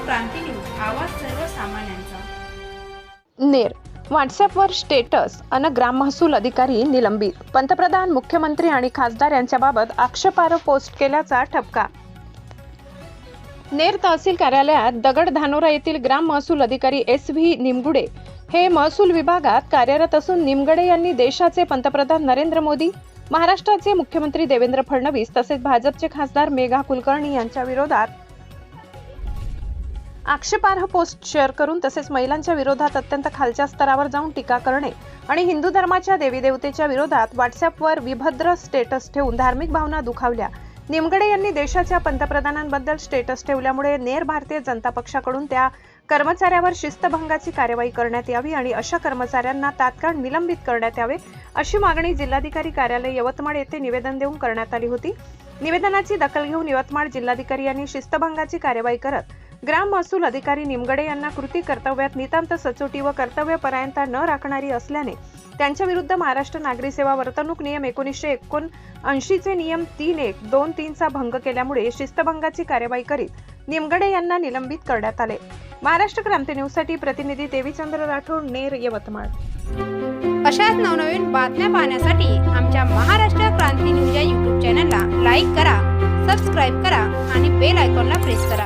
क्रांती news, आवाज सर्वसामान्यांचा. नेर व्हॉट्सअपवर स्टेटस अन ग्राम महसूल अधिकारी निलंबित. पंतप्रधान, मुख्यमंत्री आणि खासदार यांच्याबाबत आक्षेपार्ह पोस्ट केल्याचा ठपका. नेर तहसील कार्यालयात दगड धानोरा येथील ग्राम महसूल अधिकारी SV निमगुडे हे महसूल विभागात कार्यरत असून निमगडे यांनी देशाचे पंतप्रधान नरेंद्र मोदी, महाराष्ट्राचे मुख्यमंत्री देवेंद्र फडणवीस तसेच भाजपचे खासदार मेघा कुलकर्णी यांच्या विरोधात आक्षेपार्ह पोस्ट शेअर करून तसेच महिलांच्या विरोधात अत्यंत खालच्या स्तरावर जाऊन टीका करणे आणि हिंदू धर्माच्या देवी देवतेच्या विरोधात व्हॉट्सअपवर विभद्र स्टेटस ठेवून धार्मिक भावना दुखावल्या. निमगडे यांनी देशाच्या पंतप्रधानांबद्दल स्टेटस ठेवल्यामुळे नेर भारतीय जनता पक्षाकडून त्या कर्मचाऱ्यावर शिस्तभंगाची कार्यवाही करण्यात यावी आणि अशा कर्मचाऱ्यांना तात्काळ निलंबित करण्यात यावे अशी मागणी जिल्हाधिकारी कार्यालय यवतमाळ येथे निवेदन देऊन करण्यात आली होती. निवेदनाची दखल घेऊन यवतमाळ जिल्हाधिकारी यांनी शिस्तभंगाची कार्यवाही करत ग्राम महसूल अधिकारी निमगडे यांना कृती कर्तव्यात नितांत सचोटी व कर्तव्यपरायणता न राखणारी असल्याने त्यांच्या विरुद्ध महाराष्ट्र नागरी सेवा वर्तणूक नियम 1979 चे नियम 3.1.2.3 चा भंग केल्यामुळे शिस्तभंगाची कार्यवाही करीत निमगडे यांना निलंबित करण्यात आले. महाराष्ट्र क्रांती न्यूज साठी प्रतिनिधी देवीचंद्र राठोड, नेर, यवतमाळ. अशाच नवनवीन बातम्या पाहण्यासाठी आमच्या महाराष्ट्र क्रांती न्यूज या YouTube चॅनलला लाईक करा, सबस्क्राईब करा आणि बेल आयकॉनला प्रेस करा.